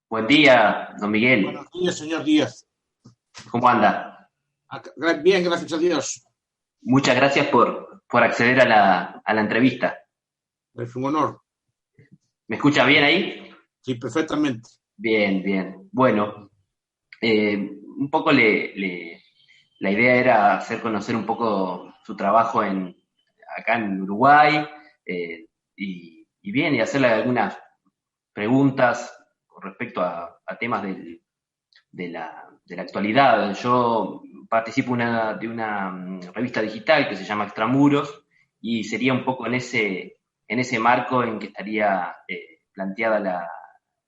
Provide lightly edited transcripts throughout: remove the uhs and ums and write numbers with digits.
Buen día, don Miguel. Buenos días, señor Díaz. ¿Cómo anda? Bien, gracias a Dios. Muchas gracias por acceder a la entrevista. Es un honor. ¿Me escucha bien ahí? Sí, perfectamente. Bien, bien. Bueno, un poco la idea era hacer conocer un poco su trabajo acá en Uruguay y bien, y hacerle algunas preguntas con respecto a temas de la actualidad. Yo participo de una revista digital que se llama Extramuros y sería un poco en ese marco en que estaría planteada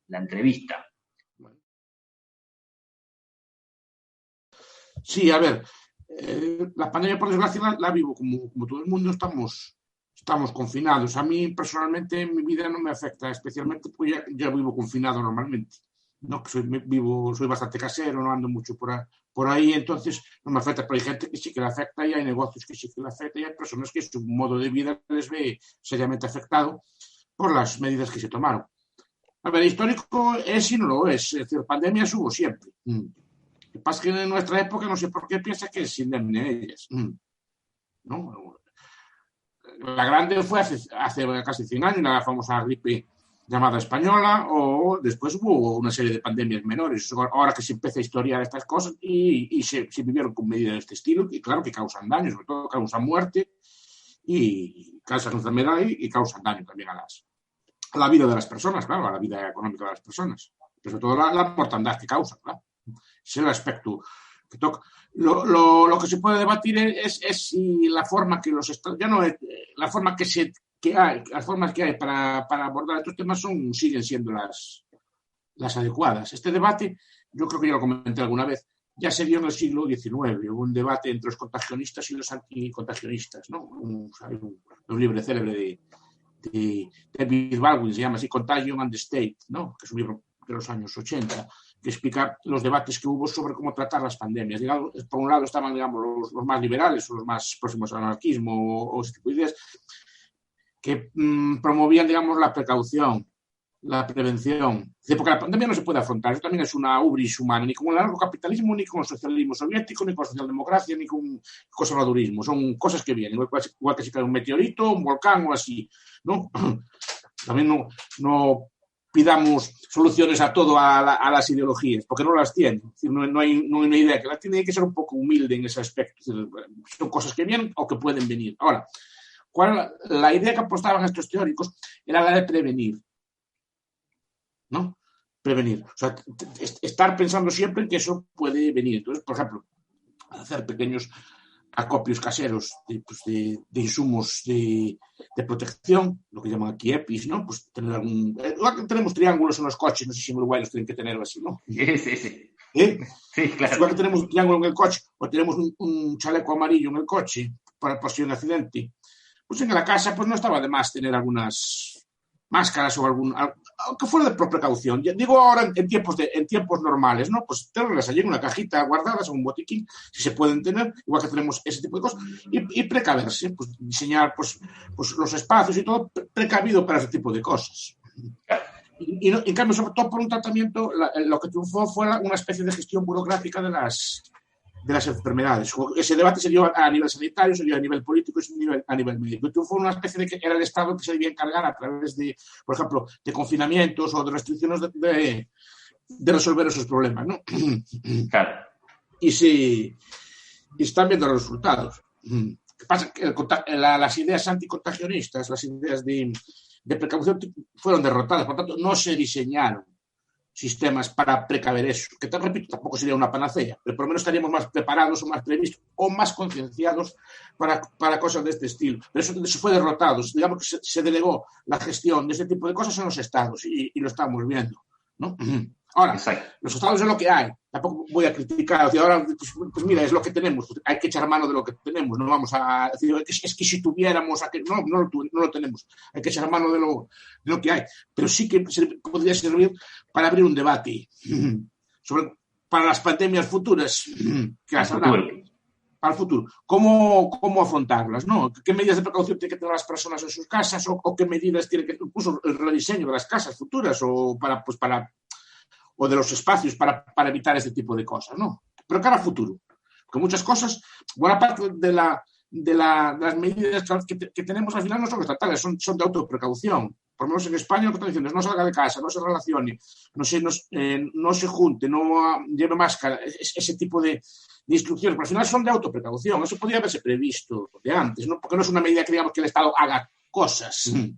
la entrevista. Sí, a ver, la pandemia, por desgracia, la vivo como todo el mundo, estamos confinados. A mí, personalmente, mi vida no me afecta, especialmente porque ya vivo confinado normalmente. ¿No? Que soy bastante casero, no ando mucho por ahí, entonces no me afecta, pero hay gente que sí que le afecta y hay negocios que sí que le afecta y hay personas que su modo de vida les ve seriamente afectado por las medidas que se tomaron. A ver, histórico es y no lo es. Es decir, pandemias hubo siempre. Lo que pasa es que en nuestra época no sé por qué piensa que es indemne a ellas. ¿No? La grande fue hace casi 100 años, la famosa gripe llamada española, o después hubo una serie de pandemias menores. Ahora que se empieza a historiar estas cosas y se vivieron con medidas de este estilo, y claro que causan daño, sobre todo causan muerte y causan enfermedad y causan daño también a la vida de las personas, claro, a la vida económica de las personas. Pero sobre todo la mortandad que causa, claro. Ese es el aspecto que toca. Lo que se puede debatir es si la forma que los estados, ya no es, la forma que hay, las formas que hay para abordar estos temas siguen siendo las adecuadas. Este debate, yo creo que ya lo comenté alguna vez, ya se dio en el siglo XIX, hubo un debate entre los contagionistas y los anticontagionistas, ¿no? Un libro célebre de David Baldwin, se llama así Contagion and the State, ¿no? Que es un libro de los años 80, que explica los debates que hubo sobre cómo tratar las pandemias. Digamos, por un lado estaban, digamos, los más liberales o los más próximos al anarquismo o ese tipo de ideas que promovían, digamos, la precaución, la prevención. Porque la pandemia no se puede afrontar, eso también es una ubris humana, ni con el anarcocapitalismo, ni con el socialismo soviético, ni con la socialdemocracia, ni con conservadurismo. Son cosas que vienen, igual que si cae un meteorito, un volcán o así, ¿no? También no pidamos soluciones a todo a las ideologías, porque no las tienen. Es decir, no hay una idea que las tiene, hay que ser un poco humilde en ese aspecto. Son cosas que vienen o que pueden venir. Ahora, la idea que apostaban estos teóricos era la de prevenir, ¿no? Prevenir. O sea, estar pensando siempre en que eso puede venir. Entonces, por ejemplo, hacer pequeños acopios caseros de insumos de protección, lo que llaman aquí EPIs, ¿no? Pues tener tenemos triángulos en los coches, no sé si en Uruguay los tienen que tener así, ¿no? Sí, sí, sí. ¿Eh? Sí, claro. Igual que tenemos un triángulo en el coche o tenemos un chaleco amarillo en el coche para si hay un accidente, pues en la casa pues no estaba de más tener algunas máscaras o aunque fuera por precaución. Ya digo ahora en tiempos normales, ¿no? Pues tenerlas allí en una cajita guardadas, en un botiquín, si se pueden tener, igual que tenemos ese tipo de cosas, y precaverse, pues diseñar pues los espacios y todo precavido para ese tipo de cosas. Y en cambio, sobre todo por un tratamiento, lo que triunfó fue una especie de gestión burocrática de las enfermedades. Ese debate se dio a nivel sanitario, se dio a nivel político y se dio a nivel médico. Entonces fue una especie de que era el Estado que se debía encargar a través de, por ejemplo, de confinamientos o de restricciones de resolver esos problemas, ¿no? Claro. Y están viendo los resultados. ¿Qué pasa? Que las ideas anticontagionistas, las ideas de precaución fueron derrotadas, por tanto, no se diseñaron sistemas para precaver eso, que te repito, tampoco sería una panacea, pero por lo menos estaríamos más preparados o más previstos o más concienciados para cosas de este estilo. Pero eso fue derrotado, digamos que se delegó la gestión de este tipo de cosas en los estados y lo estamos viendo, ¿no? Ahora, exacto, los estados es lo que hay, tampoco voy a criticar, o sea, ahora, pues mira, es lo que tenemos, pues hay que echar mano de lo que tenemos, no vamos a decir, es que si tuviéramos, no lo tenemos, hay que echar mano de lo que hay, pero sí que podría servir para abrir un debate para las pandemias futuras, que las habrá, para el futuro, cómo afrontarlas, ¿no? ¿Qué medidas de precaución tienen que tener las personas en sus casas o qué medidas tienen que, incluso el rediseño de las casas futuras o para o de los espacios para evitar este tipo de cosas, ¿no? Pero cara a futuro, porque muchas cosas, buena parte de las medidas que tenemos al final no son estatales, son de autoprecaución. Por lo menos en España lo que están diciendo es no salga de casa, no se relacione, no se junte, no lleve máscara, ese tipo de instrucciones, pero al final son de autoprecaución. Eso podría haberse previsto de antes, ¿no? Porque no es una medida que digamos que el Estado haga cosas, sino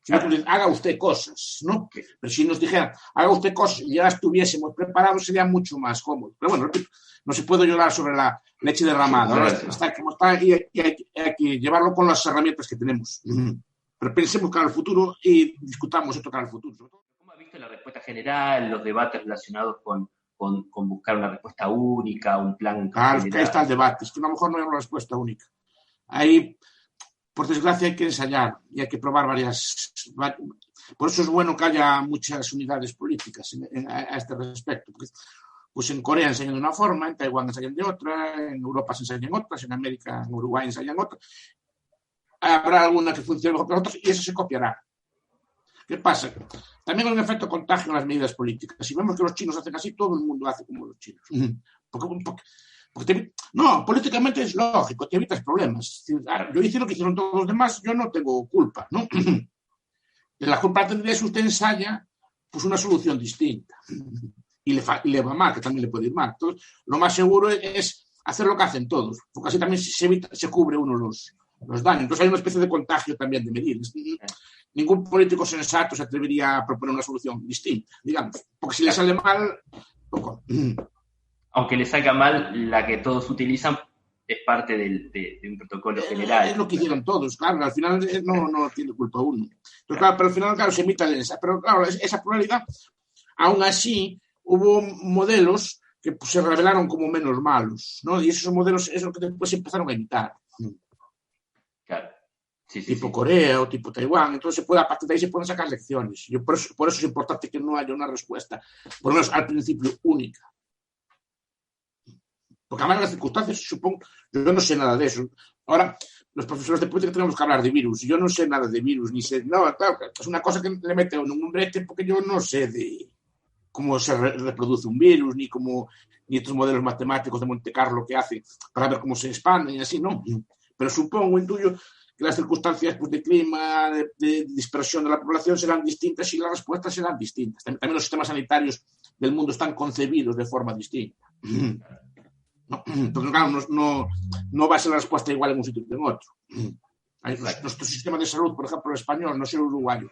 que haga usted cosas, ¿no? Pero si nos dijeran, haga usted cosas y ya estuviésemos preparados, sería mucho más cómodo. Pero bueno, repito, no se puede llorar sobre la leche derramada. Ahora está como está y hay que llevarlo con las herramientas que tenemos. Pero pensemos cara al futuro y discutamos esto cara al futuro. ¿Cómo ha visto la respuesta general, los debates relacionados con buscar una respuesta única, un plan? Claro, que ahí está el debate. Es que a lo mejor no hay una respuesta única. Ahí, por desgracia, hay que ensayar y hay que probar varias. Por eso es bueno que haya muchas unidades políticas a este respecto. Porque, pues en Corea enseñan de una forma, en Taiwán ensayan de otra, en Europa se ensayan otras, en América, en Uruguay ensayan otras. Habrá alguna que funcione mejor que otras y eso se copiará. ¿Qué pasa? También hay un efecto contagio en las medidas políticas. Si vemos que los chinos hacen así, todo el mundo hace como los chinos. No, políticamente es lógico, te evitas problemas. Yo hice lo que hicieron todos los demás, yo no tengo culpa, ¿no? La culpa tendría si usted ensaya pues una solución distinta. Y le va mal, que también le puede ir mal. Entonces, lo más seguro es hacer lo que hacen todos, porque así también se cubre uno los daños. Entonces hay una especie de contagio también de medidas. Ningún político sensato se atrevería a proponer una solución distinta, digamos, porque si le sale mal, poco. Aunque le salga mal, la que todos utilizan es parte de un protocolo general. Es lo que hicieron todos, claro, al final no tiene culpa uno. Entonces, claro, pero al final, claro, se emite pero claro, esa pluralidad, aún así, hubo modelos que pues, se revelaron como menos malos, ¿no? Y esos modelos es lo que después se empezaron a imitar. Claro. Sí, tipo Corea o tipo Taiwán, entonces a partir de ahí se pueden sacar lecciones. Por eso es importante que no haya una respuesta, por lo menos al principio, única. Porque además las circunstancias, supongo, yo no sé nada de eso. Ahora, los profesores de política tenemos que hablar de virus. Yo no sé nada de virus, ni sé, no, claro, es una cosa que le mete en un brete porque yo no sé de cómo se reproduce un virus, ni estos modelos matemáticos de Monte Carlo que hace para ver cómo se expanden y así, ¿no? Pero supongo, intuyo, que las circunstancias pues, de clima, de dispersión de la población serán distintas y las respuestas serán distintas. También los sistemas sanitarios del mundo están concebidos de forma distinta. No, porque claro, no va a ser la respuesta igual en un sitio que en otro. Nuestro sistema de salud, por ejemplo, el español, no sé el uruguayo,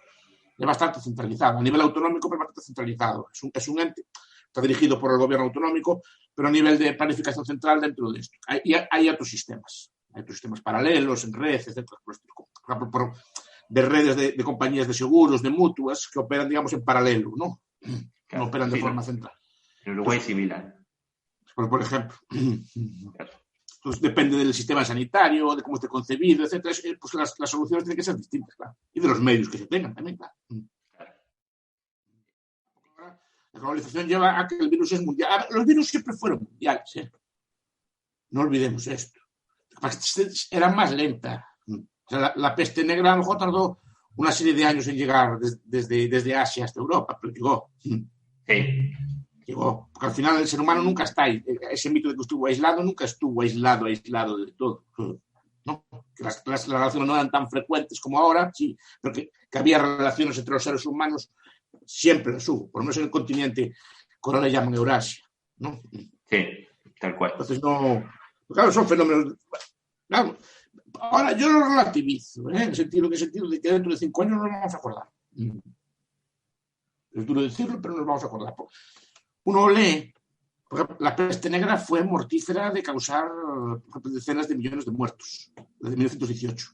es bastante centralizado. A nivel autonómico, pero bastante centralizado. Es un ente, está dirigido por el gobierno autonómico, pero a nivel de planificación central dentro de esto. Hay otros sistemas. Hay otros sistemas paralelos, en red, etc. De redes de compañías de seguros, de mutuas, que operan, digamos, en paralelo, ¿no? Claro, no operan de forma central. En Uruguay es similar. Por ejemplo. Entonces, depende del sistema sanitario, de cómo esté concebido, etc. Pues las soluciones tienen que ser distintas, claro. Y de los medios que se tengan también, claro. La globalización lleva a que el virus es mundial. Los virus siempre fueron mundiales, ¿eh? No olvidemos esto. Era más lenta. O sea, la peste negra a lo mejor tardó una serie de años en llegar desde Asia hasta Europa, pero llegó. Sí. Llegó. Porque al final el ser humano nunca está ahí. Ese mito de que estuvo aislado nunca estuvo aislado de todo. ¿No? Que las relaciones no eran tan frecuentes como ahora, sí, pero que había relaciones entre los seres humanos, siempre las hubo. Por lo menos en el continente, que ahora le llaman Eurasia, ¿no? Sí, tal cual. Entonces no. Claro, son fenómenos. Claro, ahora yo lo relativizo, en el sentido de que dentro de 5 años no nos vamos a acordar. Es duro decirlo, pero nos vamos a acordar. Uno lee, por ejemplo, la peste negra fue mortífera de causar, por ejemplo, decenas de millones de muertos, desde 1918.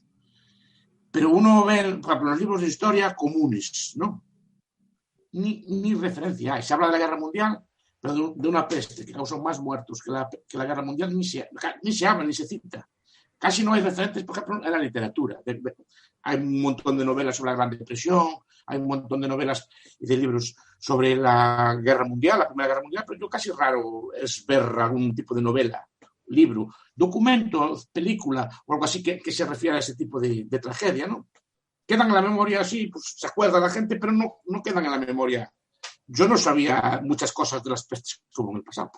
Pero uno ve, por ejemplo, los libros de historia comunes, ¿no? Ni referencia hay. Se habla de la guerra mundial, pero de una peste que causó más muertos que la guerra mundial, ni se habla, ni se cita. Casi no hay referentes, por ejemplo, en la literatura. Hay un montón de novelas sobre la Gran Depresión, hay un montón de novelas y de libros sobre la Guerra Mundial, la Primera Guerra Mundial, pero yo casi raro es ver algún tipo de novela, libro, documento, película o algo así que se refiera a ese tipo de tragedia, ¿no? Quedan en la memoria así, pues se acuerda la gente, pero no quedan en la memoria Yo no sabía muchas cosas de las pestes como en el pasado.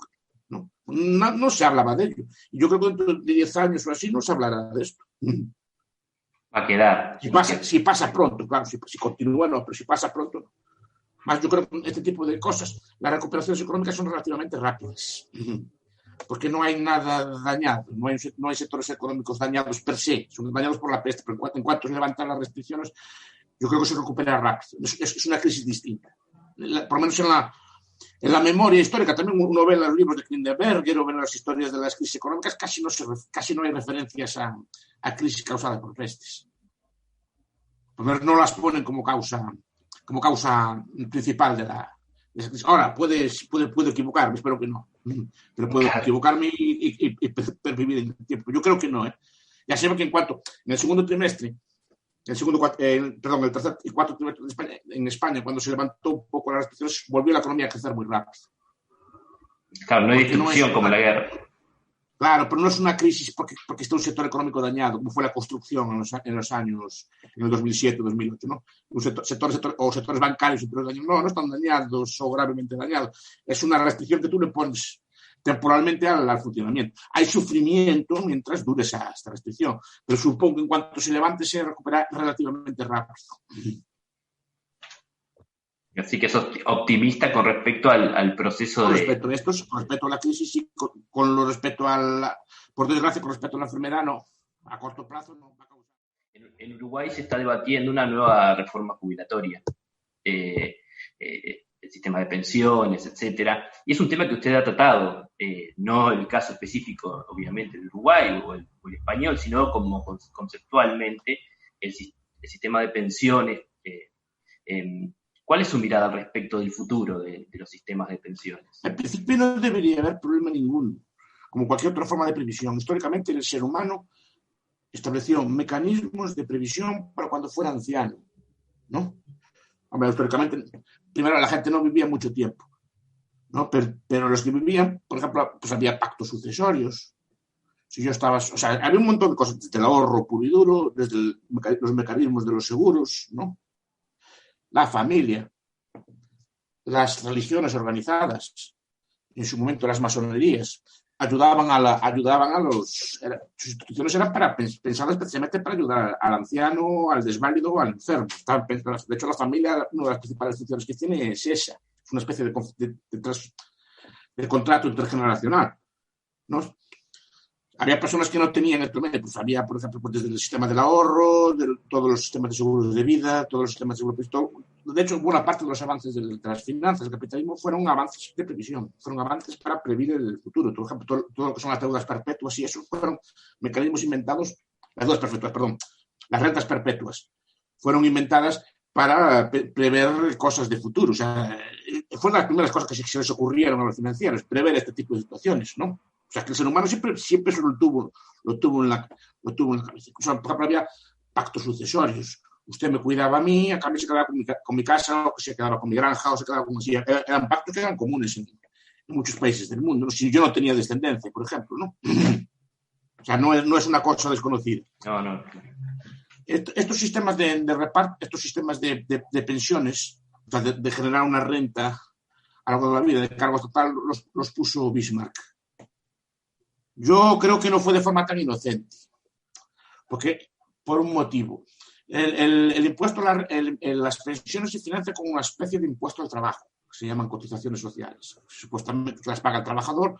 No se hablaba de ello. Y yo creo que dentro de 10 años o así no se hablará de esto. Va a quedar. Si pasa pronto, claro, si continúa, no, pero si pasa pronto. Más yo creo que este tipo de cosas, las recuperaciones económicas son relativamente rápidas. Porque no hay nada dañado, no hay sectores económicos dañados per se, son dañados por la peste, pero en cuanto se levantan las restricciones, yo creo que se recupera rápido. Es una crisis distinta. Por lo menos en la memoria histórica, también uno ve los libros de Klindeberger o ve las historias de las crisis económicas, casi no hay referencias a crisis causadas por pestes. Por lo menos no las ponen como causa principal de la crisis. Ahora, puedo equivocarme, espero que no. Pero puedo equivocarme y pervivir en el tiempo. Yo creo que no. Ya se ve que en el segundo trimestre, el tercer y cuarto trimestre de España, en España, cuando se levantó un poco las restricciones, volvió la economía a crecer muy rápido. Claro, no hay distribución como la guerra. Claro, pero no es una crisis porque está un sector económico dañado, como fue la construcción en los años, en el 2007, 2008, ¿no? Sectores bancarios, no están dañados o gravemente dañados. Es una restricción que tú le pones temporalmente al funcionamiento. Hay sufrimiento mientras dure esta restricción, pero supongo que en cuanto se levante se recupera relativamente rápido. Así que sos optimista con respecto al proceso con respecto con respecto a la crisis y con respecto por desgracia, con respecto a la enfermedad, no. A corto plazo no va a causar. En Uruguay se está debatiendo una nueva reforma jubilatoria, el sistema de pensiones, etcétera. Y es un tema que usted ha tratado, no el caso específico, obviamente, del Uruguay o el español, sino como conceptualmente el sistema de pensiones. ¿Cuál es su mirada al respecto del futuro de los sistemas de pensiones? En principio no debería haber problema ninguno, como cualquier otra forma de previsión. Históricamente el ser humano estableció mecanismos de previsión para cuando fuera anciano, ¿no? Hombre, históricamente, primero la gente no vivía mucho tiempo, ¿no? Pero los que vivían, por ejemplo, pues había pactos sucesorios. Si yo estaba, había un montón de cosas, desde el ahorro puro y duro, desde los mecanismos de los seguros, ¿no? La familia, las religiones organizadas, en su momento las masonerías, ayudaban a sus instituciones eran pensadas especialmente para ayudar al anciano, al desválido o al enfermo. De hecho, la familia, una de las principales funciones que tiene es esa, es una especie de contrato intergeneracional, ¿no? Había personas que no tenían esto, pues había, por ejemplo, pues desde el sistema del ahorro, todos los sistemas de seguros de vida, todos los sistemas de seguro. De hecho, buena parte de los avances de las finanzas, del capitalismo, fueron avances de previsión, fueron avances para prever el futuro. Por ejemplo, todo lo que son las deudas perpetuas y eso fueron mecanismos inventados, las rentas perpetuas fueron inventadas para prever cosas de futuro. O sea, fueron las primeras cosas que se les ocurrieron a los financieros, prever este tipo de situaciones, ¿no? O sea, que el ser humano siempre eso lo tuvo en la cabeza. O sea, por ejemplo, había pactos sucesorios. Usted me cuidaba a mí, a cambio se quedaba con mi casa, o se quedaba con mi granja, o se quedaba con... Eran pactos que eran comunes en muchos países del mundo. Si yo no tenía descendencia, por ejemplo, ¿no? O sea, no es una cosa desconocida. No. Estos sistemas de reparto, estos sistemas de pensiones, o sea, de generar una renta a lo largo de la vida, de cargo total, los puso Bismarck. Yo creo que no fue de forma tan inocente, porque por un motivo. El impuesto las pensiones se financian con una especie de impuesto al trabajo, que se llaman cotizaciones sociales. Supuestamente las paga el trabajador,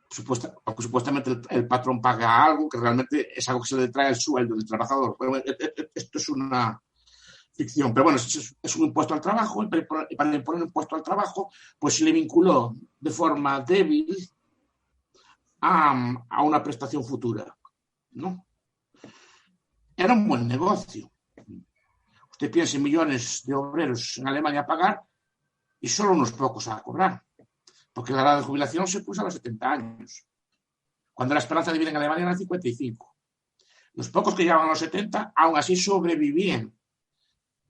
supuestamente el patrón paga algo que realmente es algo que se le trae el sueldo del trabajador. Bueno, esto es una ficción, pero bueno, es un impuesto al trabajo, y para imponer un impuesto al trabajo, pues se le vinculó de forma débil a una prestación futura, ¿no? Era un buen negocio. Usted piensa en millones de obreros en Alemania a pagar y solo unos pocos a cobrar, porque la edad de jubilación se puso a los 70 años, cuando la esperanza de vida en Alemania era 55. Los pocos que llegaban a los 70, aún así sobrevivían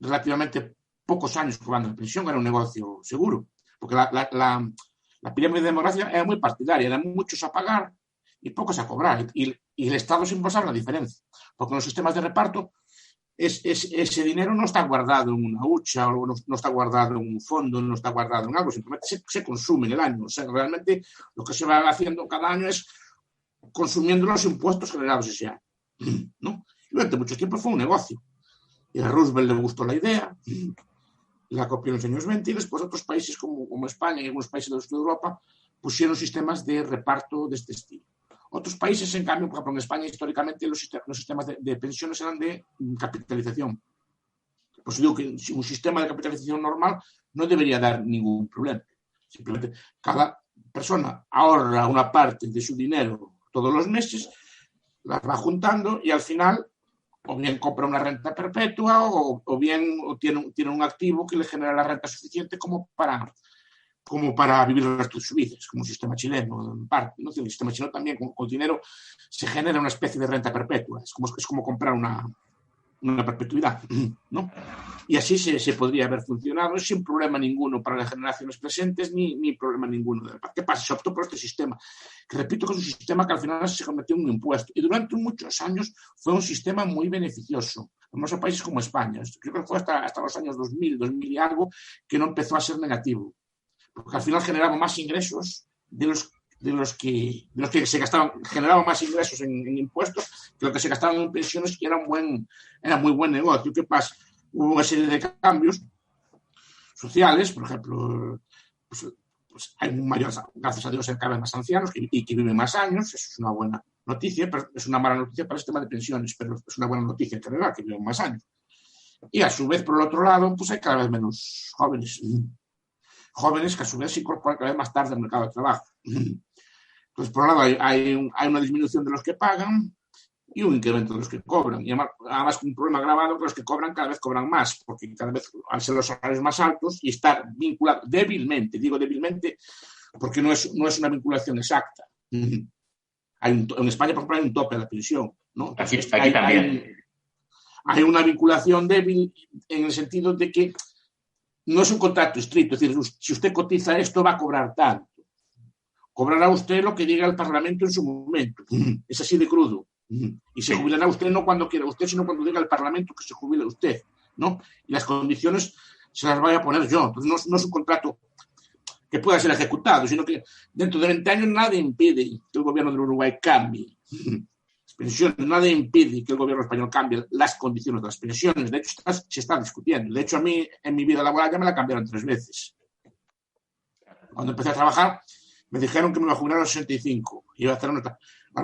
relativamente pocos años cobrando la pensión. Era un negocio seguro, porque la pirámide demográfica era muy partidaria, eran muchos a pagar y pocos a cobrar, y el Estado se imposaba la diferencia, porque en los sistemas de reparto ese dinero no está guardado en una hucha o no está guardado en un fondo, no está guardado en algo, simplemente se consume en el año. O sea, realmente lo que se va haciendo cada año es consumiendo los impuestos generados ese año, ¿no? Y durante mucho tiempo fue un negocio. Y a Roosevelt le gustó la idea, la copió en los años 20 y después otros países como España y algunos países del sur de Europa pusieron sistemas de reparto de este estilo. Otros países, en cambio, por ejemplo, en España históricamente los sistemas de pensiones eran de capitalización. Pues digo que un sistema de capitalización normal no debería dar ningún problema. Simplemente cada persona ahorra una parte de su dinero todos los meses, las va juntando y al final o bien compra una renta perpetua o bien tiene un activo que le genera la renta suficiente como para vivir el resto de su vida. Es como un sistema chileno, en parte, ¿no? El sistema chileno también, con dinero, se genera una especie de renta perpetua. Es como comprar una perpetuidad, ¿no? Y así se podría haber funcionado sin problema ninguno para las generaciones presentes ni problema ninguno. ¿Qué pasa? Se optó por este sistema, que repito que es un sistema que al final se convirtió en un impuesto. Y durante muchos años fue un sistema muy beneficioso. En muchos países como España. Creo que fue hasta los años 2000 y algo, que no empezó a ser negativo. Porque al final generaba más ingresos de los que se gastaban, generaban más ingresos en impuestos que lo que se gastaban en pensiones, y era muy buen negocio. ¿Qué pasa? Hubo una serie de cambios sociales, por ejemplo, pues hay gracias a Dios, hay cada vez más ancianos y que viven más años. Eso es una buena noticia, pero es una mala noticia para el sistema de pensiones, pero es una buena noticia en general, que viven más años. Y a su vez, por el otro lado, pues hay cada vez menos jóvenes que a su vez se incorporan cada vez más tarde al mercado de trabajo. Entonces, por un lado, hay una disminución de los que pagan y un incremento de los que cobran. Y además un problema agravado, que los que cobran cada vez cobran más, porque cada vez, al ser los salarios más altos y estar vinculado débilmente, digo débilmente, porque no es una vinculación exacta. En España, por ejemplo, hay un tope a la pensión, ¿no? Entonces, aquí también. Hay una vinculación débil en el sentido de que no es un contrato estricto, es decir, si usted cotiza esto va a cobrar tanto. Cobrará usted lo que diga el Parlamento en su momento. Es así de crudo. Y se jubilará usted no cuando quiera usted, sino cuando diga el Parlamento que se jubile usted, ¿no? Y las condiciones se las voy a poner yo. Entonces no es un contrato que pueda ser ejecutado, sino que dentro de 20 años nadie impide que el gobierno del Uruguay cambie las pensiones, nadie impide que el gobierno español cambie las condiciones de las pensiones. De hecho, se está discutiendo. De hecho, a mí, en mi vida laboral, ya me la cambiaron 3 veces. Cuando empecé a trabajar, me dijeron que me iba a jubilar a los 65. Iba a hacer ahora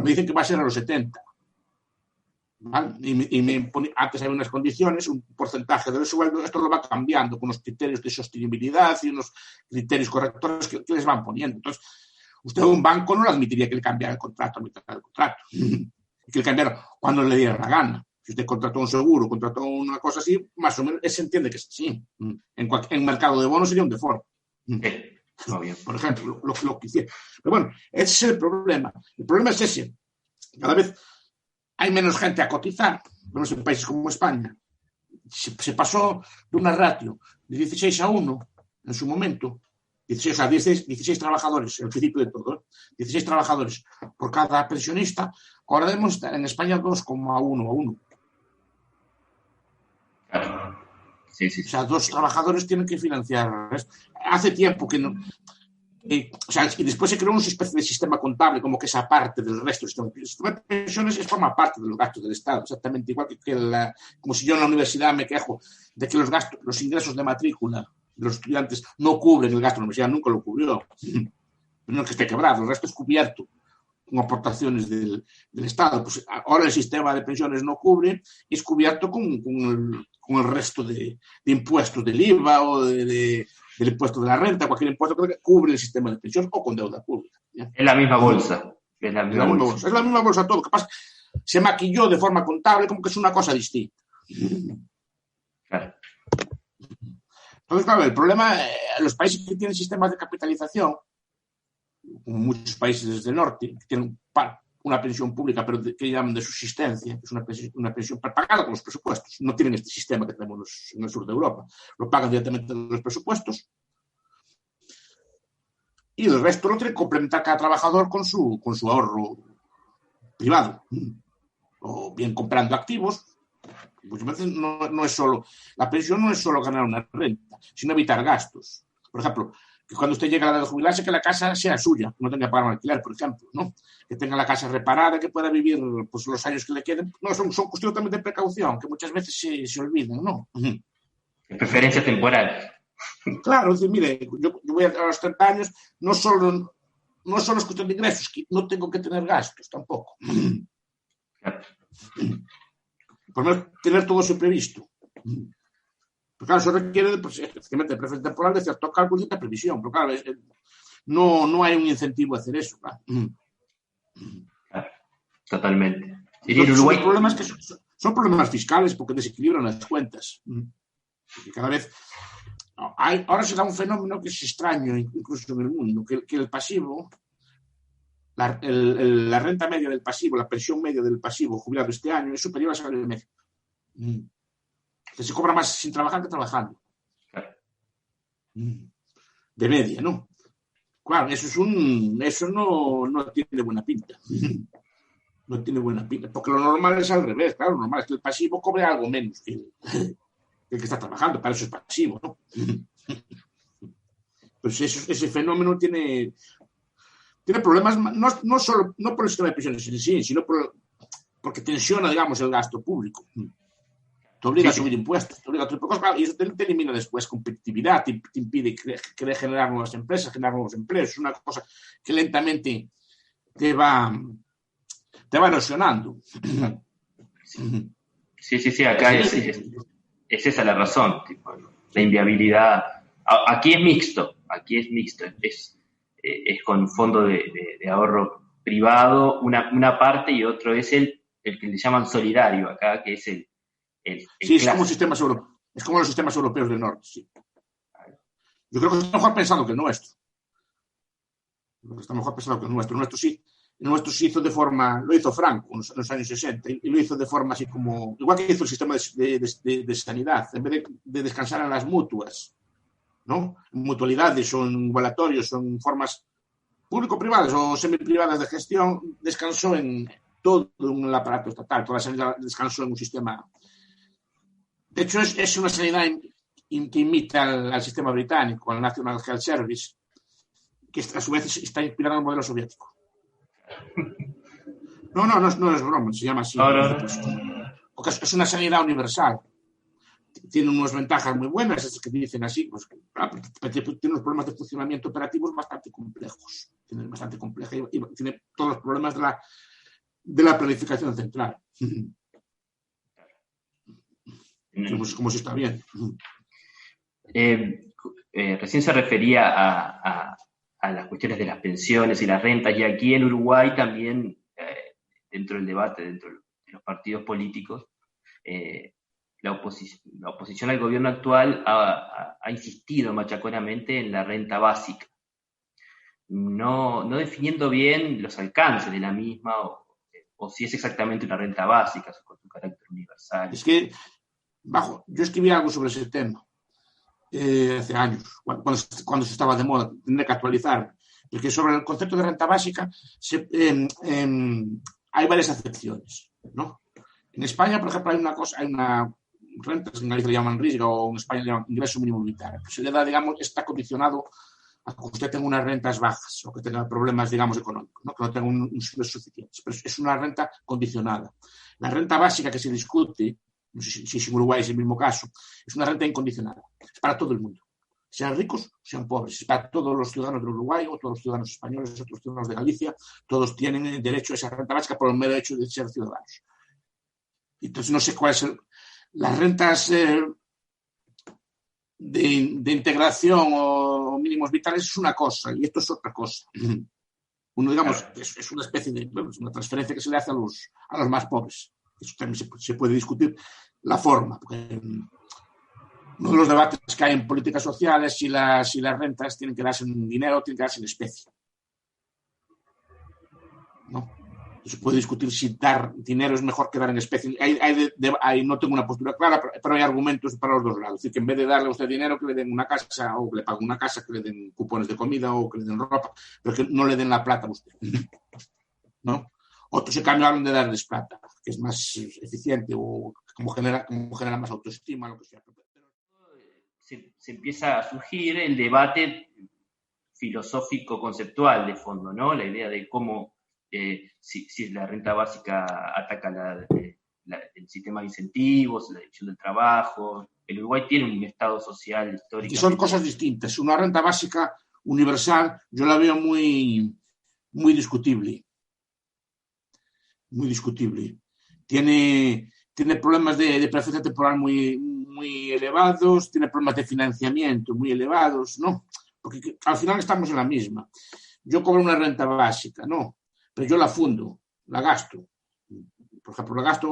me dicen que va a ser a los 70. ¿Vale? Antes había unas condiciones, un porcentaje del sueldo. Esto lo va cambiando con los criterios de sostenibilidad y unos criterios correctores que les van poniendo. Entonces, usted, un banco, no le admitiría que le cambiara el contrato a mitad del contrato. Que le cambiara cuando le diera la gana. Si usted contrató un seguro, contrató una cosa así, más o menos se entiende que es así. En mercado de bonos sería un default. Por ejemplo, lo que hiciera. Pero bueno, ese es el problema. El problema es ese. Cada vez hay menos gente a cotizar. Vemos en países como España. Se pasó de una ratio de 16:1 en su momento. 16 trabajadores, el principio de todo, 16 trabajadores por cada pensionista. Ahora debemos estar en España 2,1:1. Claro. Sí. O sea, 2 trabajadores tienen que financiar. Hace tiempo que no. Y después se creó una especie de sistema contable, como que esa parte del resto. El sistema de pensiones forma parte de los gastos del Estado, exactamente igual como si yo en la universidad me quejo de que los ingresos de matrícula de los estudiantes no cubren el gasto de la universidad, nunca lo cubrió. No es que esté quebrado, el resto es cubierto con aportaciones del Estado. Pues ahora el sistema de pensiones no cubre y es cubierto con el resto de impuestos, del IVA o del impuesto de la renta, cualquier impuesto que cubre el sistema de pensiones o con deuda pública. ¿Ya? Es la misma bolsa. Es la misma bolsa todo. Lo que pasa se maquilló de forma contable como que es una cosa distinta. Claro. Entonces, claro, el problema, los países que tienen sistemas de capitalización, como muchos países del norte, que tienen una pensión pública, pero que llaman de subsistencia, que es una pensión pagada con los presupuestos. No tienen este sistema que tenemos en el sur de Europa. Lo pagan directamente de los presupuestos. Y el resto lo tiene que complementar cada trabajador con su ahorro privado. O bien comprando activos, Muchas veces no es solo, la pensión no es solo ganar una renta, sino evitar gastos. Por ejemplo, que cuando usted llega a la edad de jubilarse, que la casa sea suya, no tenga que pagar un alquiler, por ejemplo, ¿no? Que tenga la casa reparada, que pueda vivir pues, los años que le queden. No, son cuestiones también de precaución, que muchas veces se olvidan, ¿no? Preferencia temporal. Claro, es decir, mire, yo voy a los 30 años, no solo es cuestión de ingresos, que no tengo que tener gastos tampoco. Claro. Por lo menos tener todo eso previsto. Pero claro, eso requiere de preferencia temporal de cierto cálculo y de previsión. Pero claro, no hay un incentivo a hacer eso. Claro. Claro, totalmente. Y en Uruguay, los problemas que son problemas fiscales porque desequilibran las cuentas. Porque cada vez ahora se da un fenómeno que es extraño incluso en el mundo, que el pasivo, la renta media del pasivo, la pensión media del pasivo jubilado este año es superior al salario medio. Que se cobra más sin trabajar que trabajando. De media, ¿no? Claro, eso no tiene buena pinta. No tiene buena pinta, porque lo normal es al revés, claro, lo normal es que el pasivo cobre algo menos que el que está trabajando, para eso es pasivo, ¿no? Pues ese fenómeno tiene problemas, no por el sistema de pensiones en sí, sino porque tensiona, digamos, el gasto público. Te obliga a subir impuestos, te obliga a subir cosas, y eso te elimina después competitividad, te impide generar nuevas empresas, generar nuevos empleos. Es una cosa que lentamente te va erosionando. Sí, acá es esa la razón, tipo, la inviabilidad. Aquí es mixto, es con fondo de ahorro privado, una parte, y otro es el que le llaman solidario acá, que es el sí, es como los sistemas europeos del norte, sí. Yo creo que está mejor pensado que el nuestro. El nuestro se hizo de forma, lo hizo Franco en los años 60, y lo hizo de forma así como, igual que hizo el sistema de sanidad, en vez de descansar en las mutuas, ¿no? En mutualidades o en igualatorios, son formas público-privadas o semi-privadas de gestión, descansó en todo el aparato estatal, toda la sanidad descansó en un sistema. De hecho, es una sanidad que imita al sistema británico, al National Health Service, que a su vez está inspirado en el modelo soviético. No es broma, se llama así. Porque es una sanidad universal. Tiene unas ventajas muy buenas, es que dicen así, pues, tiene unos problemas de funcionamiento operativos bastante complejos. Tiene bastante compleja y tiene todos los problemas de la planificación central. Como si está bien. Recién se refería a las cuestiones de las pensiones y las rentas, y aquí en Uruguay también, dentro del debate, dentro de los partidos políticos, la oposición al gobierno actual ha insistido machaconamente en la renta básica, no definiendo bien los alcances de la misma o si es exactamente una renta básica con su carácter universal. Es que, yo escribí algo sobre ese tema hace años, cuando se estaba de moda, tendré que actualizar, porque sobre el concepto de renta básica hay varias acepciones, ¿no? En España, por ejemplo, hay una renta, en Galicia le llaman RISGA, o en España le llaman ingreso mínimo vital, que se le da, digamos, está condicionado a que usted tenga unas rentas bajas o que tenga problemas, digamos, económicos, ¿no? Que no tenga unos ingresos suficientes, pero es una renta condicionada. La renta básica que se discute, no sé si en Uruguay es el mismo caso, es una renta incondicionada, es para todo el mundo, sean ricos, sean pobres, es para todos los ciudadanos de Uruguay o todos los ciudadanos españoles, o los ciudadanos de Galicia, todos tienen derecho a esa renta básica por el mero hecho de ser ciudadanos. Entonces no sé cuáles son las rentas de integración o mínimos vitales, es una cosa y esto es otra cosa. Uno, digamos, es una especie de una transferencia que se le hace a los más pobres. Eso también se puede discutir la forma, porque uno de los debates que hay en políticas sociales, si las rentas tienen que darse en dinero o tienen que darse en especie, ¿no? Se puede discutir si dar dinero es mejor que dar en especie. Ahí no tengo una postura clara, pero hay argumentos para los dos lados. Es decir, que en vez de darle a usted dinero, que le den una casa, o que le paguen una casa, que le den cupones de comida, o que le den ropa, pero que no le den la plata a usted, ¿no? Otros, en cambio, hablan de darles plata, que es más eficiente, o como genera más autoestima, lo que sea. Se empieza a surgir el debate filosófico-conceptual de fondo, ¿no? La idea de cómo, si la renta básica ataca el sistema de incentivos, la división del trabajo. El Uruguay tiene un estado social histórico. Y son cosas distintas. Una renta básica universal yo la veo muy, muy discutible. Muy discutible. Tiene problemas de preferencia temporal muy, muy elevados, tiene problemas de financiamiento muy elevados, ¿no? Porque al final estamos en la misma. Yo cobro una renta básica, ¿no? Pero yo la fundo, la gasto. Por ejemplo, la gasto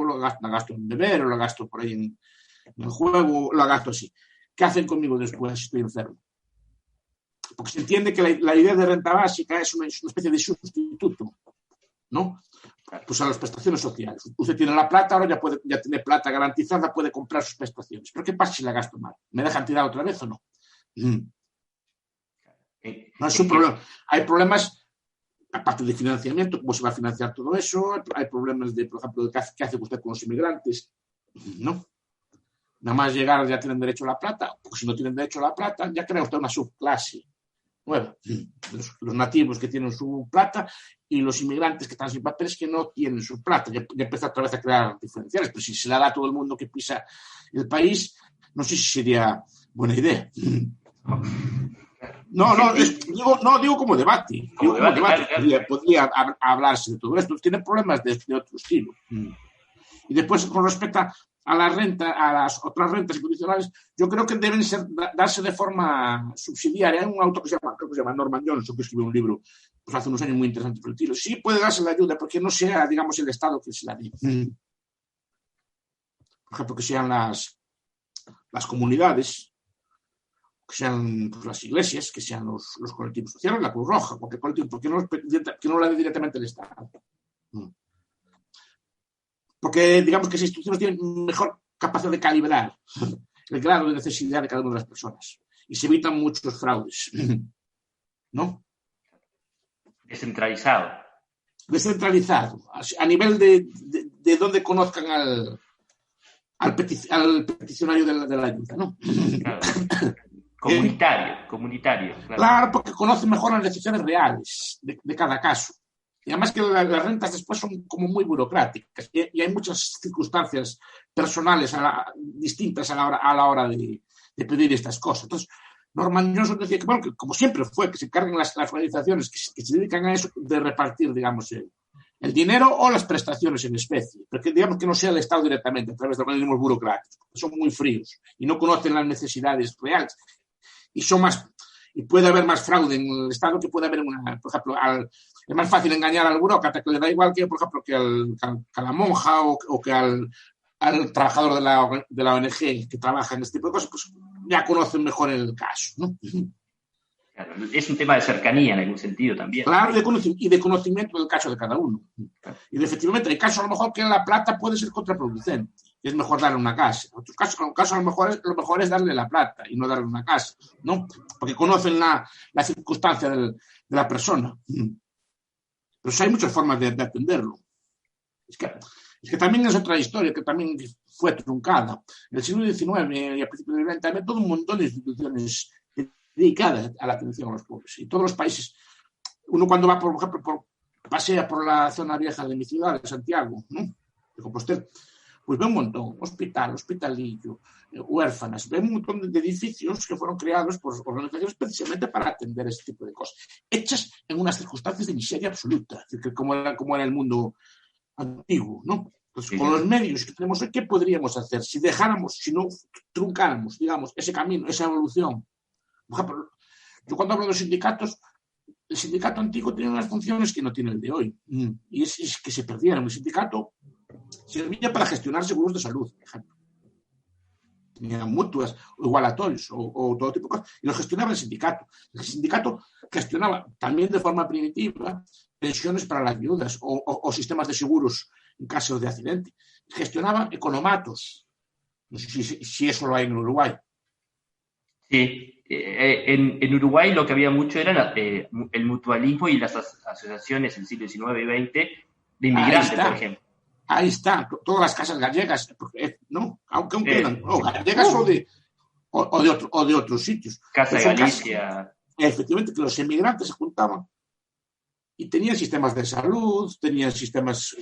en beber, o la gasto por ahí en el juego, la gasto así. ¿Qué hacen conmigo después si estoy enfermo? Porque se entiende que la idea de renta básica es una especie de sustituto, ¿no? Pues a las prestaciones sociales. Usted tiene la plata, ahora ya tiene plata garantizada, puede comprar sus prestaciones. ¿Pero qué pasa si la gasto mal? ¿Me dejan tirar otra vez o no? No es un problema. Hay problemas, aparte de financiamiento, cómo se va a financiar todo eso. Hay problemas de, por ejemplo, qué hace usted con los inmigrantes, ¿no? Nada más llegar ya tienen derecho a la plata, o si no tienen derecho a la plata, ya crea usted una subclase nueva. Los nativos que tienen su plata y los inmigrantes que están sin papeles que no tienen su plata. Ya empieza otra vez a crear diferenciales, pero si se la da a todo el mundo que pisa el país, no sé si sería buena idea. Digo como debate. Claro. Podría hablarse de todo esto. Tiene problemas de otro estilo. Y después, con respecto a la renta, a las otras rentas incondicionales, yo creo que deben darse de forma subsidiaria. Hay un autor que creo que se llama Norman Johnson, que escribió un libro pues, hace unos años muy interesante por el estilo. Sí puede darse la ayuda, porque no sea, digamos, el Estado que se la dé. Por ejemplo, que sean las comunidades, que sean pues, las iglesias, que sean los colectivos sociales, la Cruz Roja, cualquier colectivo, porque no la dé directamente el Estado. Porque digamos que esas instituciones tienen mejor capacidad de calibrar el grado de necesidad de cada una de las personas y se evitan muchos fraudes, ¿no? Descentralizado, a nivel de donde conozcan al peticionario de la ayuda, ¿no? Claro. Comunitario. Claro, porque conocen mejor las necesidades reales de cada caso. Y además que las rentas después son como muy burocráticas y hay muchas circunstancias personales distintas a la hora de pedir estas cosas. Entonces, Norman Johnson decía que como siempre fue, que se encarguen las organizaciones que se dedican a eso de repartir, digamos, el dinero o las prestaciones en especie, pero digamos que no sea el Estado directamente a través de organismos burocráticos, que son muy fríos y no conocen las necesidades reales y son más... Y puede haber más fraude en el Estado que puede haber por ejemplo, es más fácil engañar al burócrata que le da igual que, por ejemplo, que a la monja o que al trabajador de la ONG que trabaja en este tipo de cosas, pues ya conocen mejor el caso, ¿no? Claro, es un tema de cercanía en algún sentido también. Claro, y de conocimiento del caso de cada uno. Y efectivamente hay casos a lo mejor que la plata puede ser contraproducente. Es mejor darle una casa. En otros casos a lo mejor es darle la plata y no darle una casa, ¿no? Porque conocen la circunstancia de la persona. Pero sí hay muchas formas de atenderlo. Es que también es otra historia que también fue truncada. En el siglo XIX y a principios del XX había todo un montón de instituciones dedicadas a la atención a los pobres. Y todos los países, uno cuando va, por ejemplo, pasea por la zona vieja de mi ciudad, de Santiago, ¿no? De Compostela, pues ve un montón, hospitalillo, huérfanas, ve un montón de edificios que fueron creados por organizaciones precisamente para atender ese tipo de cosas, hechas en unas circunstancias de miseria absoluta, es decir, como era el mundo antiguo, ¿no? Entonces, con los medios que tenemos hoy, ¿qué podríamos hacer si no truncáramos, digamos, ese camino, esa evolución? Por ejemplo, yo cuando hablo de los sindicatos, el sindicato antiguo tenía unas funciones que no tiene el de hoy, y es que se perdieron. El sindicato servía para gestionar seguros de salud, por ejemplo. Tenían mutuas, o igualatorios, o todo tipo de cosas, y lo gestionaba el sindicato. El sindicato gestionaba también de forma primitiva pensiones para las viudas o sistemas de seguros en caso de accidente. Gestionaba economatos. No sé si eso lo hay en Uruguay. Sí, en Uruguay lo que había mucho era el mutualismo y las asociaciones en el siglo XIX y XX de inmigrantes, por ejemplo. Ahí está, todas las casas gallegas, ¿no? Aunque quedan, gallegas o de otros sitios. Casa de Galicia. Casas, efectivamente, que los emigrantes se juntaban y tenían sistemas de salud, tenían sistemas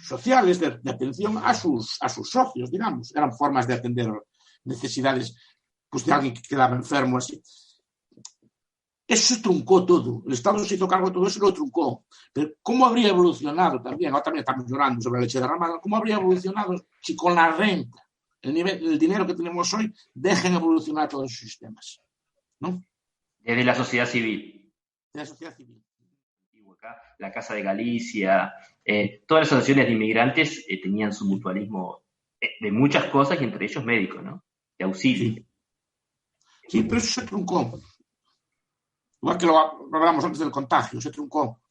sociales de atención a sus socios, digamos. Eran formas de atender necesidades pues, de alguien que quedaba enfermo, así. Eso se truncó todo. El Estado se hizo cargo de todo eso y lo truncó. Pero ¿cómo habría evolucionado también? Ahora también estamos llorando sobre la leche derramada. ¿Cómo habría evolucionado si con la renta, el dinero que tenemos hoy, dejen evolucionar todos esos sistemas? ¿No? Desde la sociedad civil. De la sociedad civil. La Casa de Galicia, todas las asociaciones de inmigrantes tenían su mutualismo de muchas cosas y entre ellos médicos, ¿no? De auxilio. Sí, pero eso se truncó. Igual que lo hablamos antes del contagio, se truncó.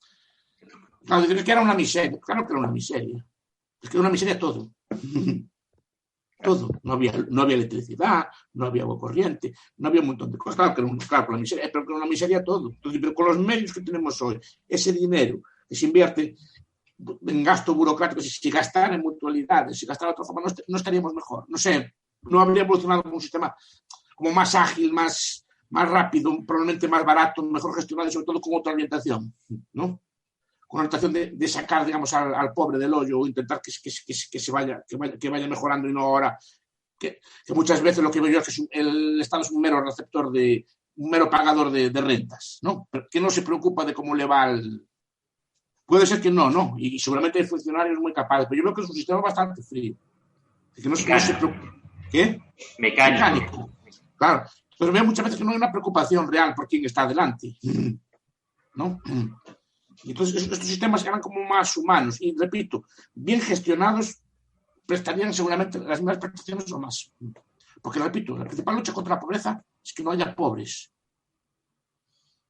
Claro, es que era una miseria. Claro que era una miseria. Es que era una miseria todo. Todo. No había electricidad, no había agua corriente, no había un montón de cosas. Claro que era una miseria, pero que era una miseria todo. Entonces, pero con los medios que tenemos hoy, ese dinero que se invierte en gasto burocrático, si gastara en mutualidades, si gastara de otra forma, no estaríamos mejor. No sé, no habría evolucionado como un sistema como más ágil, más rápido, probablemente más barato, mejor gestionado y sobre todo con otra orientación, ¿no? Con la orientación de sacar, digamos, al pobre del hoyo o intentar que se vaya mejorando y no ahora que muchas veces lo que veo yo es que el Estado es un mero receptor un mero pagador de rentas, ¿no? Pero que no se preocupa de cómo le va Puede ser que no, y seguramente hay funcionarios muy capaces, pero yo creo que es un sistema bastante frío. Que no se preocupa. ¿Qué? Mecánico. Claro. Pero veo muchas veces que no hay una preocupación real por quién está adelante, ¿no? Y entonces estos sistemas eran como más humanos y, repito, bien gestionados prestarían seguramente las mismas prestaciones o más. Porque, repito, la principal lucha contra la pobreza es que no haya pobres.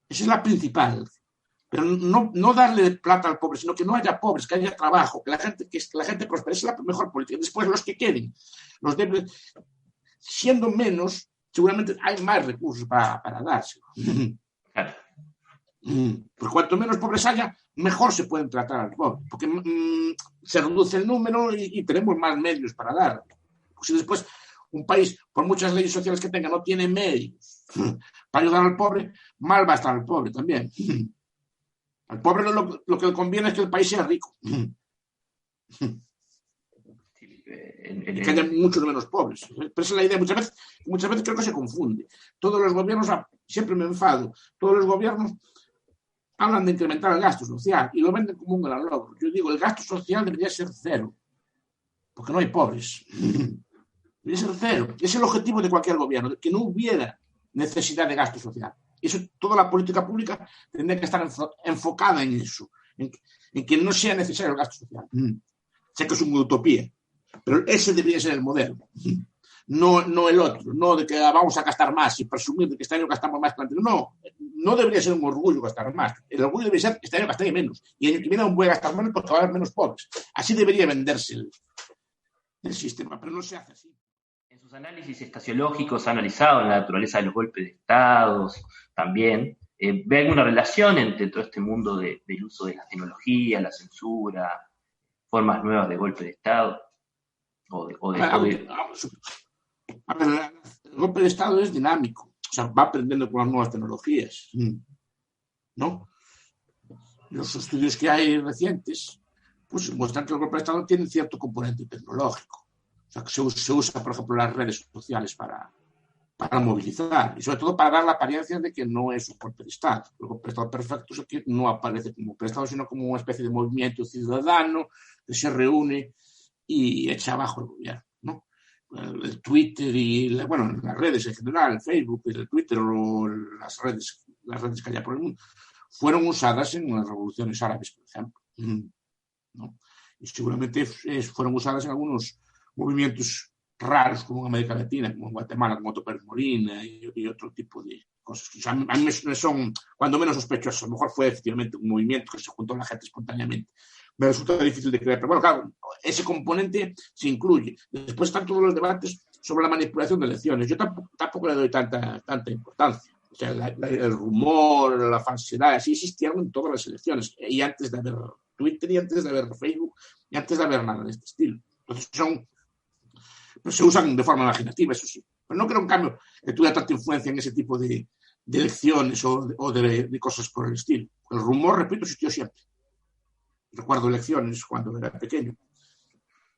Esa es la principal. Pero no darle plata al pobre, sino que no haya pobres, que haya trabajo, que la gente prospere. Esa es la mejor política. Después los que queden, los débiles, siendo menos, seguramente hay más recursos para dárselo. Claro. Porque cuanto menos pobres haya, mejor se pueden tratar a los pobres. Porque se reduce el número y tenemos más medios para dar. Porque si después un país, por muchas leyes sociales que tenga, no tiene medios para ayudar al pobre, mal va a estar el pobre también. Al pobre lo que le conviene es que el país sea rico. Y que haya muchos menos pobres. Pero esa es la idea. Muchas veces creo que se confunde. Todos los gobiernos, siempre me enfado, todos los gobiernos hablan de incrementar el gasto social y lo venden como un gran logro. Yo digo, el gasto social debería ser cero, porque no hay pobres. Debería ser cero. Es el objetivo de cualquier gobierno, que no hubiera necesidad de gasto social. Eso, toda la política pública tendría que estar enfocada en eso, en que no sea necesario el gasto social. Sé que es una utopía, pero ese debería ser el modelo. No el otro, no de que vamos a gastar más y presumir de que este año gastamos más. No debería ser un orgullo gastar más. El orgullo debería ser que este año gastaré menos. Y el año que viene aún voy a gastar menos porque va a haber menos pobres. Así debería venderse el sistema, pero no se hace así. En sus análisis estaciológicos ha analizado la naturaleza de los golpes de Estado también. ¿Ve alguna relación entre todo este mundo del uso de las tecnologías, la censura, formas nuevas de golpe de Estado? A ver, el golpe de Estado es dinámico. O sea, va aprendiendo con las nuevas tecnologías. ¿No? Los estudios que hay recientes pues muestran que el golpe de Estado tiene cierto componente tecnológico. O sea, que se usa, por ejemplo, las redes sociales para movilizar y sobre todo para dar la apariencia de que no es un golpe de Estado. El golpe de Estado perfecto es que no aparece como golpe de Estado, sino como una especie de movimiento ciudadano que se reúne y echa abajo el gobierno, ¿no? El Twitter y las redes en general, el Facebook, el Twitter o las redes que haya por el mundo, fueron usadas en las revoluciones árabes, por ejemplo, ¿no? Y seguramente fueron usadas en algunos movimientos raros como en América Latina, como en Guatemala, como Otto Pérez Molina y otro tipo de cosas. O sea, a mí me son cuando menos sospechosos. A lo mejor fue efectivamente un movimiento que se juntó la gente espontáneamente. Me resulta difícil de creer, pero bueno, claro, ese componente se incluye. Después están todos los debates sobre la manipulación de elecciones. Yo tampoco le doy tanta importancia. O sea, el rumor, la falsedad, así existieron en todas las elecciones y antes de haber Twitter y antes de haber Facebook y antes de haber nada de este estilo. Entonces pues se usan de forma imaginativa, eso sí. Pero no creo, en cambio, que tuviera tanta influencia en ese tipo de elecciones o de cosas por el estilo. El rumor, repito, existió siempre. Recuerdo elecciones cuando era pequeño.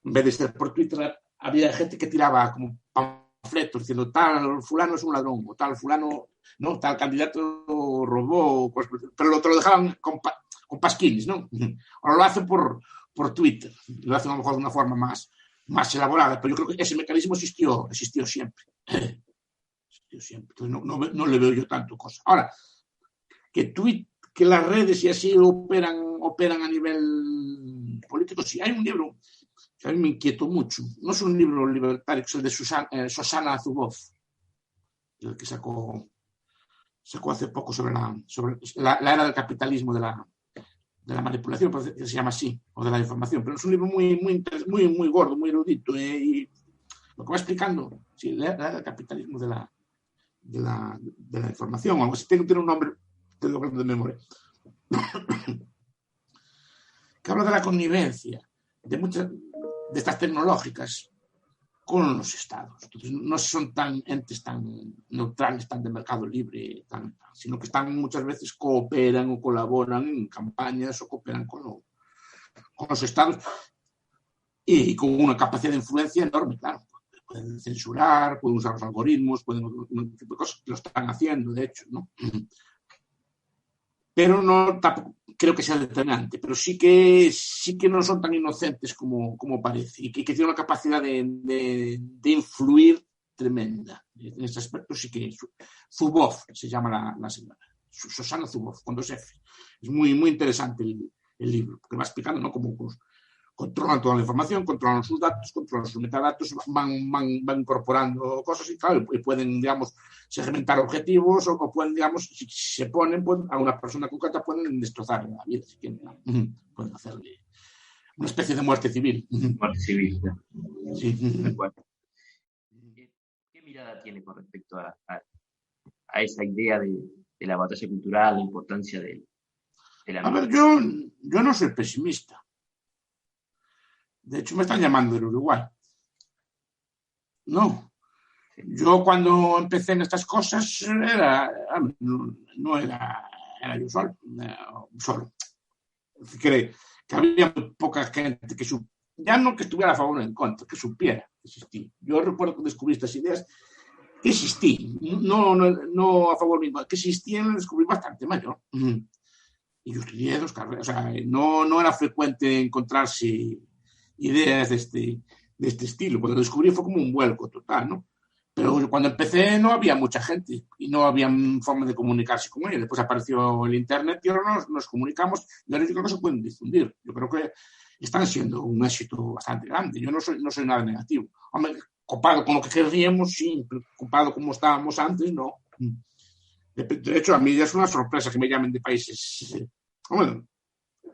En vez de ser por Twitter, había gente que tiraba como panfletos diciendo tal fulano es un ladrón, o tal fulano, no, tal candidato robó, pero te lo dejaban con pasquines, ¿no? Ahora lo hacen por Twitter, lo hacen a lo mejor de una forma más elaborada, pero yo creo que ese mecanismo existió siempre. Existió siempre. Entonces no le veo yo tanto cosa. Ahora, que las redes y así operan a nivel político, sí, hay un libro que a mí me inquietó mucho. No es un libro libertario, es el de Shoshana Zuboff, el que sacó hace poco sobre la era del capitalismo de la manipulación, que se llama así, o de la información. Pero es un libro muy gordo, muy erudito, y lo que va explicando, sí, la era del capitalismo de la información, o algo así, tiene un nombre, te lo hablo de memoria, que habla de la connivencia de muchas de estas tecnológicas con los estados. Entonces, no son entes tan neutrales, tan de mercado libre, sino que están muchas veces cooperan o colaboran en campañas o cooperan con los estados y con una capacidad de influencia enorme, claro. Pueden censurar, pueden usar los algoritmos, pueden un tipo de cosas que lo están haciendo, de hecho, ¿no? Pero no creo que sea determinante, pero sí que no son tan inocentes como parece y que tienen una capacidad de influir tremenda. En este aspecto sí que Zuboff se llama la señora, Shoshana Zuboff, con 2 F. Es muy, muy interesante el libro, porque va explicando, ¿no?, cómo controlan toda la información, controlan sus datos, controlan sus metadatos, van incorporando cosas y claro, y pueden, digamos, segmentar objetivos o pueden, digamos, si se ponen a una persona concreta, pueden destrozarle la vida, si quieren, ¿no? Pueden hacerle una especie de muerte civil. Muerte civil, ¿no? Sí. ¿Qué mirada tiene con respecto a esa idea de la batalla cultural, la importancia de la... A ver, yo no soy pesimista. De hecho, me están llamando del Uruguay. No. Yo cuando empecé en estas cosas no era yo solo. Que había muy poca gente que ya no que estuviera a favor o en contra, que supiera que existía. Yo recuerdo que descubrí estas ideas que existían, no a favor mismo, que existían, lo descubrí bastante mayor. Y yo estudié 2 carreras, o sea, no era frecuente encontrarse ideas de este estilo. Cuando lo descubrí fue como un vuelco total, ¿no? Pero cuando empecé no había mucha gente y no había forma de comunicarse con ella. Después apareció el internet y ahora nos comunicamos y ahora yo creo que se pueden difundir. Yo creo que están siendo un éxito bastante grande. Yo no soy nada negativo. Hombre, comparado con lo que querríamos, sí, pero comparado como estábamos antes, no. De hecho, a mí ya es una sorpresa que me llamen de países bueno,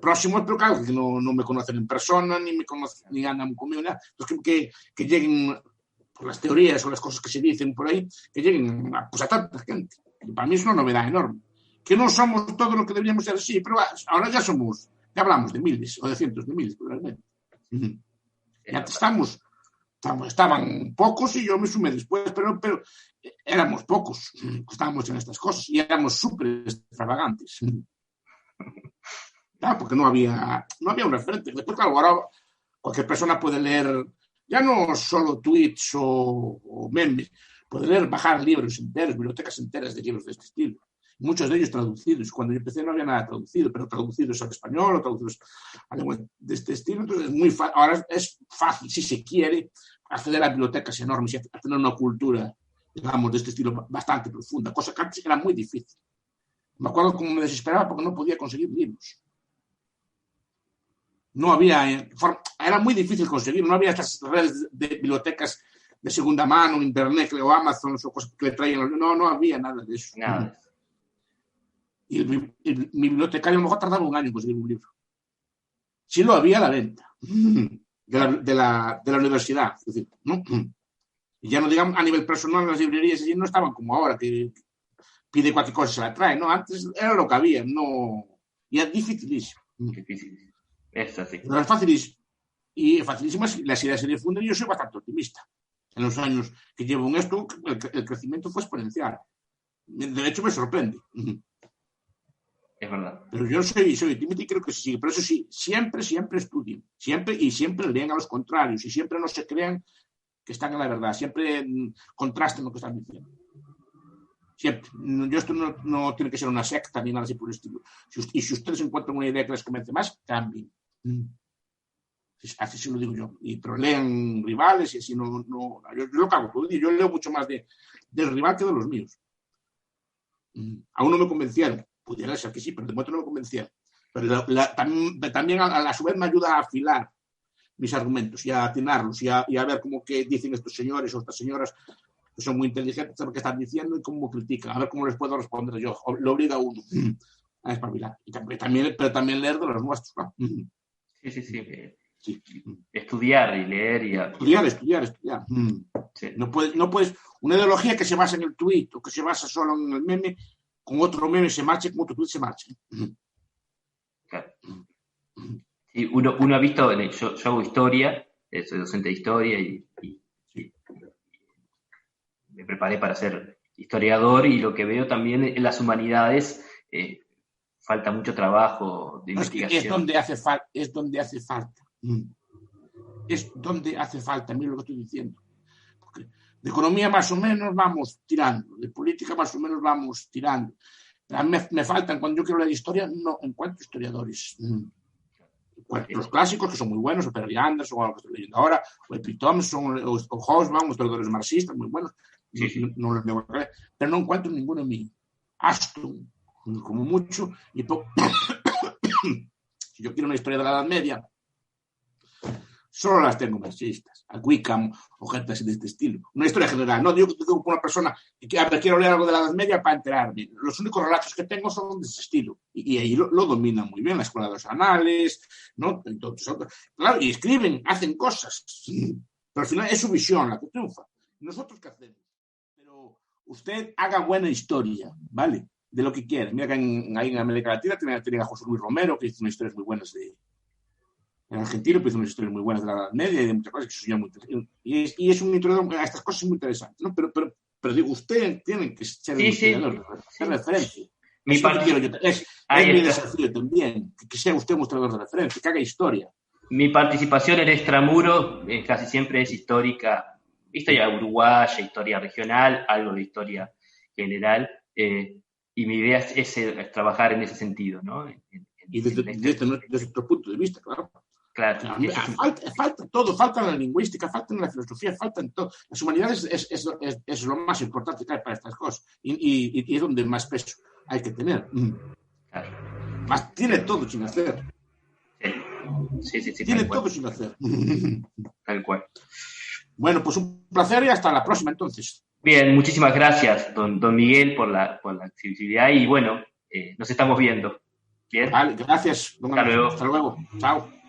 próximos, pero claro, que no me conocen en persona, ni me conocen, ni andan conmigo, nada. Entonces, que lleguen por las teorías o las cosas que se dicen por ahí, que lleguen a tanta gente. Y para mí es una novedad enorme. Que no somos todo lo que deberíamos ser, sí, pero ahora ya hablamos de miles o de cientos de miles, probablemente. Y antes estaban pocos y yo me sumé después, pero éramos pocos que estábamos en estas cosas y éramos súper extravagantes. Claro, porque no había un referente. Después, claro, ahora cualquier persona puede leer ya no solo tweets o memes, puede leer, bajar libros enteros, bibliotecas enteras de libros de este estilo. Muchos de ellos traducidos. Cuando yo empecé no había nada traducido, pero traducidos al español o traducidos a lengua de este estilo. Entonces es muy fácil. Ahora es fácil, si se quiere, acceder a bibliotecas enormes y a tener una cultura, digamos, de este estilo bastante profunda, cosa que antes era muy difícil. Me acuerdo cómo me desesperaba porque no podía conseguir libros. No había, era muy difícil conseguir, no había estas redes de bibliotecas de segunda mano, internet o Amazon o cosas que le traían, no había nada de eso. Nada. Y mi bibliotecario a lo mejor tardaba 1 año en conseguir un libro. Sí lo había a la venta de la universidad, es decir, ¿no? Y ya no digamos a nivel personal, las librerías allí no estaban como ahora, que pide cualquier cosa y se la trae, ¿no? Antes era lo que había, no, y es dificilísimo. Difícil. Es así. Pero es facilísimo. Y facilísimas las ideas se difunden y yo soy bastante optimista. En los años que llevo en esto, el crecimiento fue exponencial. De hecho, me sorprende. Es verdad. Pero yo soy optimista y creo que se sigue. Pero eso sí, siempre estudien. Siempre lean a los contrarios y siempre no se crean que están en la verdad. Siempre contrasten lo que están diciendo. Siempre. Esto no tiene que ser una secta ni nada así por el estilo. Y si ustedes encuentran una idea que les convence más, cambien. Así se lo digo yo. Pero lean rivales y así no yo lo cago todo el día. Yo leo mucho más del rival que de los míos. Aún no me convencieron. Pudiera ser que sí, pero de momento no me convencieron. Pero también a su vez me ayuda a afilar mis argumentos y a atinarlos y a ver cómo que dicen estos señores o estas señoras que son muy inteligentes de lo que están diciendo y cómo critican. A ver cómo les puedo responder yo. Lo obliga a uno a espabilar. Pero también leer de los nuestros, ¿no? Sí. Sí. Estudiar y leer y... Estudiar. Sí. No puedes... Una ideología que se basa en el tweet o que se basa solo en el meme, con otro meme se marcha, con otro tweet se marcha. Claro. Y uno ha visto, yo hago historia, soy docente de historia y me preparé para ser historiador y lo que veo también en las humanidades falta mucho trabajo de investigación. Es donde hace falta. Es donde hace falta, mira lo que estoy diciendo. Porque de economía más o menos vamos tirando, de política más o menos vamos tirando. Me faltan, cuando yo quiero leer historia, no encuentro historiadores. Los clásicos, que son muy buenos, o Perry Anderson, o lo que estoy leyendo ahora, o Epi Thompson, o Hobsbawm, historiadores marxistas, muy buenos. Sí. No los debo creer, pero no encuentro ninguno en mí. Aston, como mucho, y si yo quiero una historia de la Edad Media, solo las tengo marxistas, a Wickham o gente así de este estilo. Una historia general, no digo que tengo una persona que quiero leer algo de la Edad Media para enterarme. Los únicos relatos que tengo son de ese estilo. Y ahí lo dominan muy bien, la escuela de los anales, ¿no? Entonces, claro, y escriben, hacen cosas. Pero al final es su visión la que triunfa. ¿Nosotros qué hacemos? Pero usted haga buena historia, ¿vale? De lo que quiere. Mira que ahí en América Latina tienen a José Luis Romero, que hizo unas historias muy buenas en Argentina, pues unas historias muy buenas de la Edad Media y de muchas cosas que son muy interesantes. Y es un introducción a estas cosas muy interesantes, ¿no? Pero digo, usted tiene que ser un historiador de referencia. Mi desafío también, que sea usted un mostrador de referencia, que haga historia. Mi participación en Extramuro casi siempre es histórica, historia uruguaya, historia regional, algo de historia general, y mi idea es trabajar en ese sentido, ¿no? Y desde nuestro punto de vista, claro. Claro. Falta todo, falta la lingüística, falta la filosofía, falta en todo. Las humanidades es lo más importante que hay para estas cosas y es donde más peso hay que tener. Claro. Más tiene todo sin hacer. Sí, tiene todo sin hacer. Tal cual. Bueno, pues un placer y hasta la próxima entonces. Bien, muchísimas gracias, don Miguel, por la accesibilidad y bueno, nos estamos viendo. Bien. Vale, gracias. Hasta luego. Hasta luego. Chao.